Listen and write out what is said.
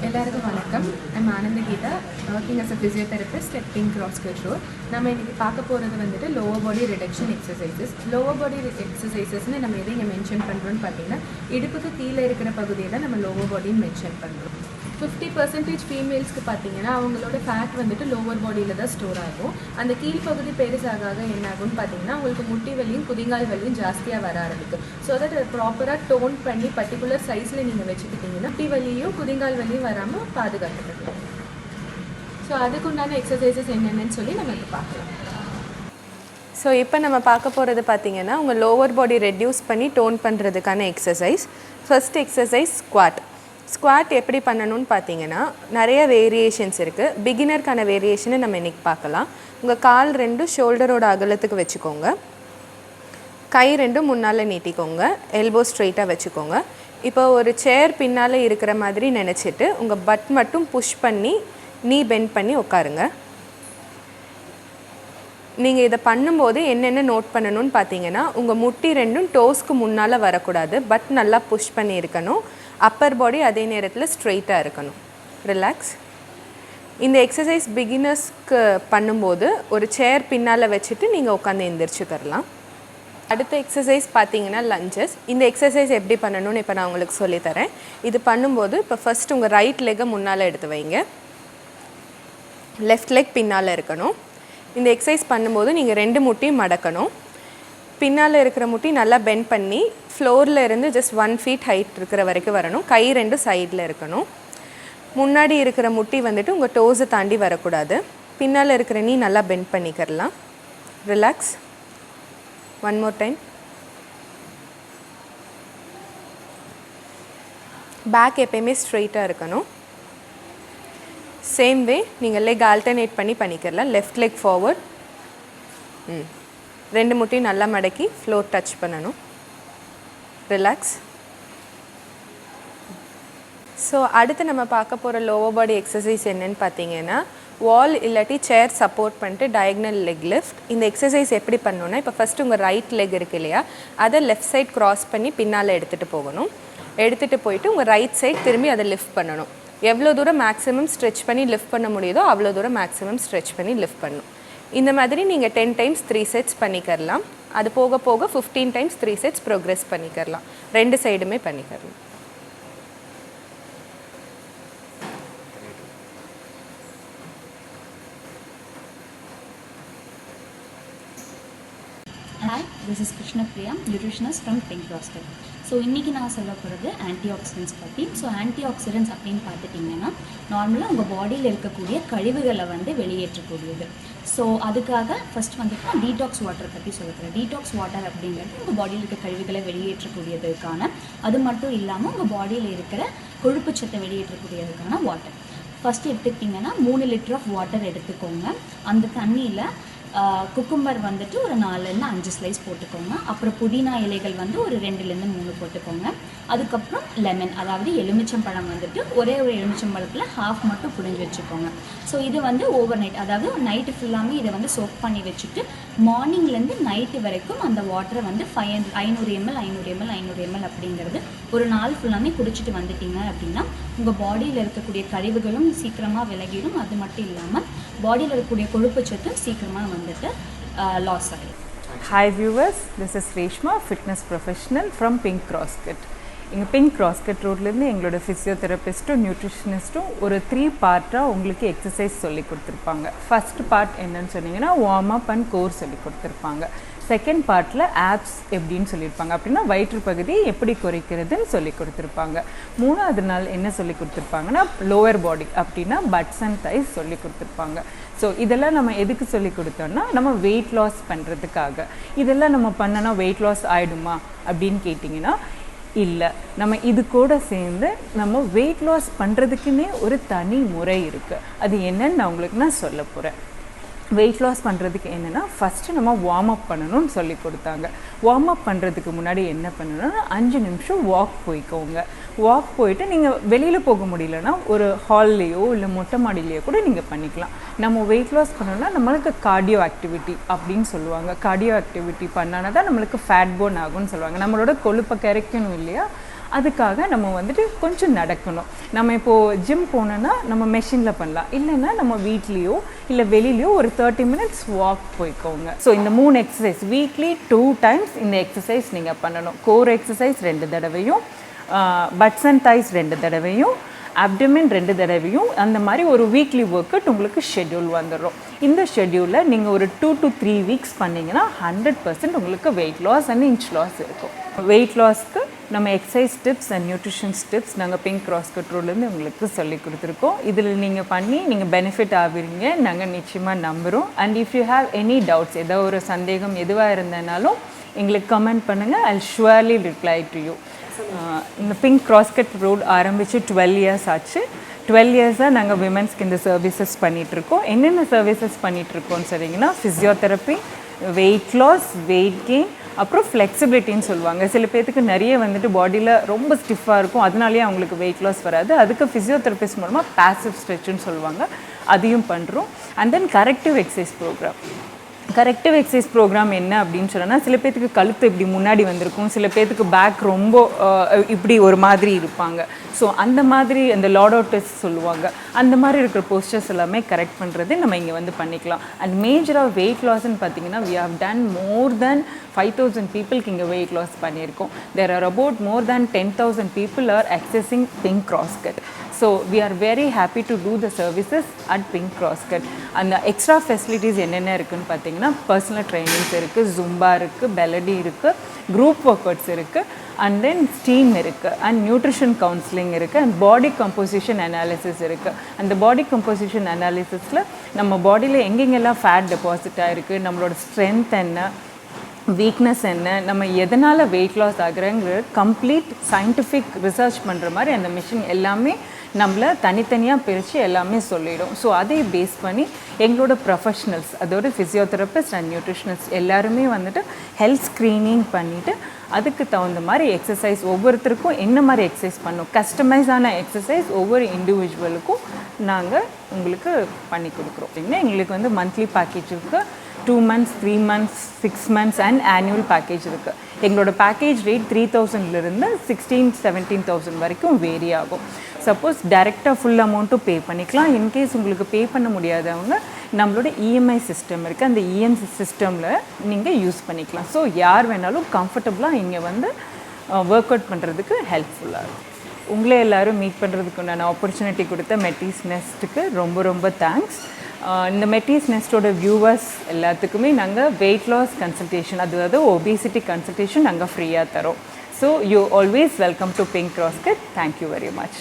எல்லாருக்கும் வணக்கம். I'm Anandha Geetha, working as a physiotherapist at pink ராஸ்கட் ரோட். நம்ம இன்றைக்கி பார்க்க போகிறது வந்துட்டு lower body reduction exercises. Lower body எக்ஸசைசஸ்ன்னு நம்ம எதை இங்கே மென்ஷன் பண்ணுறோன்னு பார்த்தீங்கன்னா, இடுப்புக்கு கீழே இருக்கிற பகுதியை தான் நம்ம லோவர் பாடின்னு மென்ஷன் பண்ணுறோம். 50% ஃபீமேல்ஸ்க்கு பார்த்தீங்கன்னா அவங்களோட ஃபேட் வந்துட்டு லோவர் பாடியில் தான் ஸ்டோர் ஆகும். அந்த கீழ்ப்பகுதி பெருசாக என்ன ஆகும்னு பார்த்தீங்கன்னா அவங்களுக்கு முட்டி வலியும் குதிங்கால் வலியும் ஜாஸ்தியாக வர ஆரம்பிக்கும். ஸோ அதை ப்ராப்பராக டோன் பண்ணி பர்டிகுலர் சைஸில் நீங்கள் வச்சுக்கிட்டிங்கன்னா முட்டி வலியும் குதிங்கால் வலியும் வராமல் பாதுகாத்துக்கலாம். ஸோ அதுக்குண்டான எக்ஸசைசஸ் என்னென்னு சொல்லி நம்ம இப்போ பார்க்கலாம். ஸோ இப்போ நம்ம பார்க்க போகிறது பார்த்திங்கன்னா உங்கள் லோவர் பாடி ரெடியூஸ் பண்ணி டோன் பண்ணுறதுக்கான எக்ஸசைஸ். ஃபர்ஸ்ட் எக்ஸசைஸ் ஸ்குவாட் எப்படி பண்ணணும்னு பார்த்தீங்கன்னா நிறைய வேரியேஷன்ஸ் இருக்குது. பிகினருக்கான வேரியேஷனை நம்ம இன்றைக்கி பார்க்கலாம். உங்கள் கால் ரெண்டும் ஷோல்டரோட அகலத்துக்கு வச்சுக்கோங்க. கை ரெண்டும் முன்னால் நீட்டிக்கோங்க. எல்போ ஸ்ட்ரெயிட்டாக வச்சுக்கோங்க. இப்போ ஒரு சேர் பின்னால் இருக்கிற மாதிரி நினச்சிட்டு உங்கள் பட் மட்டும் புஷ் பண்ணி நீ பெண்ட் பண்ணி உட்காருங்க. நீங்கள் இதை பண்ணும்போது என்னென்ன நோட் பண்ணணும்னு பார்த்தீங்கன்னா உங்கள் முட்டி ரெண்டும் டோஸ்க்கு முன்னால் வரக்கூடாது. பட் நல்லா புஷ் பண்ணி இருக்கணும். அப்பர் பாடி அதே நேரத்தில் ஸ்ட்ரெயிட்டாக இருக்கணும். ரிலாக்ஸ். இந்த எக்ஸசைஸ் பிகினர்ஸ்க்கு பண்ணும்போது ஒரு சேர் பின்னால் வச்சுட்டு நீங்கள் உட்காந்து எந்திரிச்சுக்கரலாம். அடுத்த எக்ஸசைஸ் பார்த்தீங்கன்னா லஞ்சஸ். இந்த எக்ஸசைஸ் எப்படி பண்ணணும்னு இப்போ நான் உங்களுக்கு சொல்லித்தரேன். இது பண்ணும்போது இப்போ ஃபஸ்ட் உங்கள் ரைட் லெக்கை முன்னால் எடுத்து வைங்க. லெஃப்ட் லெக் பின்னால் இருக்கணும். இந்த எக்ஸசைஸ் பண்ணும்போது நீங்கள் 2 முட்டியும் மடக்கணும். பின்னால் இருக்கிற முட்டி நல்லா பெண்ட் பண்ணி ஃப்ளோரில் இருந்து ஜஸ்ட் 1 feet ஹைட் இருக்கிற வரைக்கும் வரணும். கை ரெண்டும் சைடில் இருக்கணும். முன்னாடி இருக்கிற முட்டி வந்துட்டு உங்கள் டோஸை தாண்டி வரக்கூடாது. பின்னால் இருக்கிற நீ நல்லா பெண்ட் பண்ணிக்கிறலாம். ரிலாக்ஸ். 1 more time. பேக் எப்பயுமே ஸ்ட்ரெயிட்டாக இருக்கணும். சேம் வே நீங்கள் லெக் ஆல்டர்னேட் பண்ணி பண்ணிக்கிறலாம். Left leg forward. 2 முட்டையும் நல்லா மடக்கி ஃப்ளோர் டச் பண்ணணும். ரிலாக்ஸ். ஸோ அடுத்து நம்ம பார்க்க போகிற லோவர் பாடி எக்ஸசைஸ் என்னன்னு பார்த்தீங்கன்னா வால் இல்லாட்டி சேர் சப்போர்ட் பண்ணிட்டு டயக்னல் லெக் லிஃப்ட். இந்த எக்ஸசைஸ் எப்படி பண்ணணுன்னா இப்போ ஃபஸ்ட்டு உங்கள் ரைட் லெக் இருக்கு இல்லையா, அதை லெஃப்ட் சைட் க்ராஸ் பண்ணி பின்னால் எடுத்துகிட்டு போகணும். எடுத்துகிட்டு போயிட்டு உங்கள் ரைட் சைட் திரும்பி அதை லிஃப்ட் பண்ணணும். எவ்வளோ தூரம் மேக்ஸிமம் ஸ்ட்ரெச் பண்ணி லிஃப்ட் பண்ண முடியுதோ அவ்வளோ தூரம் மேக்ஸிமம் ஸ்ட்ரெச் பண்ணி லிஃப்ட் பண்ணணும். இந்த மாதிரி நீங்கள் 10 times 3 sets பண்ணிக்கிறலாம். அது போக போக 15 times 3 sets ப்ரோக்ரெஸ் பண்ணிக்கிறலாம். 2 சைடுமே பண்ணிக்கிறலாம். Hi, this is Krishna Priya, nutritionist from Pink Roster. So இன்றைக்கி நான் சொல்ல போகிறது ஆன்டிஆக்சிடென்ட்ஸ் பற்றி. ஸோ ஆன்டிஆக்சிடென்ட்ஸ் அப்படின்னு பார்த்துட்டிங்கன்னா நார்மலாக உங்கள் பாடியில் இருக்கக்கூடிய கழிவுகளை வெளியேற்றக்கூடியது. ஸோ அதுக்காக ஃபஸ்ட் வந்துட்டு நான் டீடாக்ஸ் வாட்டர் பற்றி சொல்லுறேன். டீடாக்ஸ் வாட்டர் அப்படிங்கிறது உங்கள் பாடியில் இருக்க கழிவுகளை வெளியேற்றக்கூடியதுக்கான, அது மட்டும் இல்லாமல் உங்கள் பாடியில் இருக்கிற கொழுப்புச்சத்தை வெளியேற்றக்கூடியதுக்கான வாட்டர். ஃபஸ்ட்டு எடுத்துக்கிட்டிங்கன்னா 3 liter ஆஃப் வாட்டர் எடுத்துக்கோங்க. அந்த தண்ணியில் குக்கும்பர் வந்துட்டு ஒரு 4லேருந்து 5 ஸ்லைஸ் போட்டுக்கோங்க. அப்புறம் புதினா இலைகள் ஒரு 2லேருந்து 3 போட்டுக்கோங்க. அதுக்கப்புறம் லெமன், அதாவது எலுமிச்சம்பழம் வந்துட்டு ஒரே ஒரு எலுமிச்சம்பழத்தில் ஹாஃப் மட்டும் புழிஞ்சு வச்சுக்கோங்க. ஸோ இது ஓவர் நைட், அதாவது நைட்டு ஃபுல்லாமே இதை சோக் பண்ணி வச்சுட்டு மார்னிங்லேருந்து நைட்டு வரைக்கும் அந்த வாட்டரை 500 ml அப்படிங்கிறது ஒரு நாள் ஃபுல்லாமே குடிச்சிட்டு வந்துட்டீங்க அப்படின்னா உங்கள் பாடியில் இருக்கக்கூடிய கழிவுகளும் சீக்கிரமாக விலகிடும். அது மட்டும் இல்லாமல் பாடியில் இருக்கக்கூடிய கொழுப்புச்சத்தும் சீக்கிரமாக லாஸ் ஆகிடும். Hi viewers, this is Reshma, fitness professional from Pink Roskit. இங்கே பிங்க் ராஸ்கட் ரோட்லேருந்து எங்களோட ஃபிசியோதெரபிஸ்ட்டும் நியூட்ரிஷனிஸ்ட்டும் ஒரு 3 பார்ட்டாக உங்களுக்கு எக்ஸசைஸ் சொல்லி கொடுத்துருப்பாங்க. ஃபஸ்ட் பார்ட் என்னன்னு சொன்னீங்கன்னா வார்ம் அப் அண்ட் கோர் சொல்லி கொடுத்துருப்பாங்க. செகண்ட் பார்ட்டில் ஆப்ஸ் எப்படின்னு சொல்லியிருப்பாங்க, அப்படின்னா வயிற்று பகுதி எப்படி குறைக்கிறதுன்னு சொல்லி கொடுத்துருப்பாங்க. 3வது நாள் என்ன சொல்லி கொடுத்துருப்பாங்கன்னா லோவர் பாடி, அப்படின்னா பட்ஸ் அண்ட் தைஸ் சொல்லி கொடுத்துருப்பாங்க. ஸோ இதெல்லாம் நம்ம எதுக்கு சொல்லி கொடுத்தோம்னா நம்ம வெயிட் லாஸ் பண்ணுறதுக்காக. இதெல்லாம் நம்ம பண்ணனா வெயிட் லாஸ் ஆகிடுமா அப்படின்னு கேட்டிங்கன்னா இல்லை. நம்ம இது கூட சேர்ந்து நம்ம வெயிட் லாஸ் பண்ணுறதுக்குன்னே ஒரு தனி முறை இருக்குது. அது என்னன்னு நான் உங்களுக்கு சொல்ல போகிறேன். வெயிட் லாஸ் பண்ணுறதுக்கு என்னென்னா ஃபஸ்ட்டு நம்ம வார்ம் அப் பண்ணணும்னு சொல்லி கொடுத்தாங்க. வார்ம் அப் பண்ணுறதுக்கு முன்னாடி என்ன பண்ணணும்னா 5 நிமிஷம் வாக் போய்க்கோங்க. வாக் போயிட்டு நீங்கள் வெளியில் போக முடியலன்னா ஒரு ஹால்லேயோ இல்லை மொட்டை மாடிலேயோ கூட நீங்கள் பண்ணிக்கலாம். நம்ம வெயிட் லாஸ் பண்ணோம்னா நம்மளுக்கு கார்டியோ ஆக்டிவிட்டி அப்படின்னு சொல்லுவாங்க. கார்டியோ ஆக்டிவிட்டி பண்ணால் தான் நம்மளுக்கு ஃபேட் போர்ன் ஆகும்னு சொல்லுவாங்க. நம்மளோட கொழுப்பை கரைக்கணும் இல்லையா, அதுக்காக நம்ம வந்துட்டு கொஞ்சம் நடக்கணும். நம்ம இப்போது ஜிம் போனோன்னா நம்ம மெஷினில் பண்ணலாம், இல்லைன்னா நம்ம வீட்லேயோ இல்லை வெளியிலையோ ஒரு 30 minutes வாக் போய்க்கோங்க. ஸோ இந்த 3 எக்ஸசைஸ் வீக்லி 2 times இந்த எக்ஸசைஸ் நீங்கள் பண்ணணும். கோர் எக்ஸசைஸ் 2 தடவையும், பட்ஸ் அண்ட் தைஸ் 2 தடவையும், அப்டமின் 2 தடவையும், அந்த மாதிரி ஒரு வீக்லி ஒர்க் அவுட் உங்களுக்கு ஷெட்யூல் வந்துடும். இந்த ஷெட்யூலில் நீங்கள் ஒரு 2 to 3 weeks பண்ணிங்கன்னா 100% உங்களுக்கு weight loss and inch loss இருக்கும். வெயிட் லாஸ்க்கு நம்ம exercise tips and nutritions tips நாங்கள் பிங்க் கிராஸ்கட் ரோட்லேருந்து உங்களுக்கு சொல்லி கொடுத்துருக்கோம். இதில் நீங்கள் பண்ணி நீங்கள் பெனிஃபிட் ஆகுறீங்க நாங்கள் நிச்சயமாக நம்புகிறோம். And if you have any doubts, ஏதோ ஒரு சந்தேகம் எதுவாக இருந்தனாலும் எங்களுக்கு கமெண்ட் பண்ணுங்கள். ஐ ஷுவர்லி ரிப்ளை டு யூ. இந்த பிங்க் கிராஸ்கட் ரோட் ஆரம்பித்து 12 years ஆச்சு. 12 years நாங்கள் விமென்ஸ்க்கு இந்த சர்வீசஸ் பண்ணிகிட்ருக்கோம். என்னென்ன சர்வீசஸ் பண்ணிகிட்ருக்கோன்னு சொன்னீங்கன்னா, physiotherapy, weight loss, weight gain, அப்புறம் ஃப்ளெக்சிபிலிட்டின்னு சொல்லுவாங்க. சில பேர்த்துக்கு நிறைய வந்துட்டு பாடியில் ரொம்ப ஸ்டிஃபாக இருக்கும், அதனாலேயே அவங்களுக்கு வெயிட் லாஸ் வராது. அதுக்கு ஃபிசியோதெரபிஸ்ட் மூலமாக பேசிவ் ஸ்ட்ரெச்சுன்னு சொல்லுவாங்க, அதையும் பண்ணுறோம். And then corrective exercise program. Corrective exercise program என்ன அப்படின்னு சொன்னால், சில பேர்த்துக்கு கழுத்து இப்படி முன்னாடி வந்திருக்கும், சில பேர்த்துக்கு பேக் ரொம்ப இப்படி ஒரு மாதிரி இருப்பாங்க. ஸோ அந்த மாதிரி அந்த லாடோட்டஸ் சொல்லுவாங்க, அந்த மாதிரி இருக்கிற போஸ்டர்ஸ் எல்லாமே கரெக்ட் பண்ணுறது நம்ம இங்கே வந்து பண்ணிக்கலாம். அண்ட் மேஜராக வெயிட் லாஸ்ன்னு பார்த்தீங்கன்னா, we have done more than 5,000 பீப்புளுக்கு இங்கே வெயிட் லாஸ் பண்ணியிருக்கோம். there are about more than 10,000 people are accessing Pink CrossCut. So we are very happy to do the services at Pink CrossCut. அந்த extra facilities என்னென்ன இருக்குதுன்னு பார்த்தீங்கன்னா, personal trainings இருக்குது, Zumba இருக்குது, பெலடி இருக்குது, குரூப் ஒர்க் அவுட்ஸ் இருக்குது, and then steam இருக்குது, and nutrition counselling இருக்குது, அண்ட் பாடி கம்போசிஷன் அனாலிசிஸ் இருக்குது. அந்த பாடி கம்போசிஷன் அனாலிசிஸில் நம்ம பாடியில் எங்கெங்கெல்லாம் ஃபேட் டெபாசிட் ஆகிருக்கு, நம்மளோட ஸ்ட்ரென்த் என்ன, வீக்னஸ் என்ன, நம்ம எதனால் வெயிட் லாஸ் ஆகுறங்கிற கம்ப்ளீட் சயின்டிஃபிக் ரிசர்ச் பண்ணுற மாதிரி அந்த மிஷின் எல்லாமே நம்மளை தனித்தனியாக பிரித்து எல்லாமே சொல்லிடும். ஸோ அதை பேஸ் பண்ணி எங்களோட ப்ரொஃபஷ்னல்ஸ், அதோட ஃபிசியோதெரபிஸ்ட் அண்ட் நியூட்ரிஷனிஸ்ட் எல்லாருமே வந்துட்டு ஹெல்த் ஸ்க்ரீனிங் பண்ணிவிட்டு அதுக்கு தகுந்த மாதிரி எக்ஸசைஸ் ஒவ்வொருத்தருக்கும் என்ன மாதிரி எக்ஸசைஸ் பண்ணணும், கஸ்டமைஸான எக்ஸசைஸ் ஒவ்வொரு இண்டிவிஜுவலுக்கும் நாங்கள் உங்களுக்கு பண்ணி கொடுக்குறோம். எங்களுக்கு வந்து மந்த்லி பேக்கேஜ் இருக்குது, 2 months, 3 months, 6 months and annual package இருக்குது. எங்களோட பேக்கேஜ் ரேட் 3,000லேருந்து 16,000-17,000 வரைக்கும் வேரி ஆகும். சப்போஸ் டைரெக்டாக ஃபுல் அமௌண்ட்டும் பே பண்ணிக்கலாம். இன்கேஸ் உங்களுக்கு பே பண்ண முடியாதவங்க நம்மளோட இஎம்ஐ சிஸ்டம் இருக்குது, அந்த இஎம்ஐ சிஸ்டமில் நீங்கள் யூஸ் பண்ணிக்கலாம். ஸோ யார் வேணாலும் கம்ஃபர்டபுளாக இங்கே வந்து ஒர்க் அவுட் பண்ணுறதுக்கு ஹெல்ப்ஃபுல்லாக இருக்கும். உங்களே எல்லோரும் மீட் பண்ணுறதுக்கு உண்டான ஆப்பர்ச்சுனிட்டி கொடுத்த மெட்டிஸ் நெஸ்ட்டுக்கு ரொம்ப ரொம்ப தேங்க்ஸ். இந்த மெட்டிஸ் நெஸ்ட்டோட வியூவர்ஸ் எல்லாத்துக்குமே நாங்கள் வெயிட் லாஸ் கன்சல்டேஷன், அதாவது ஒபிசிட்டி கன்சல்டேஷன் நாங்கள் ஃப்ரீயாக தரோம். So you always welcome to pink cross cut. Thank you very much.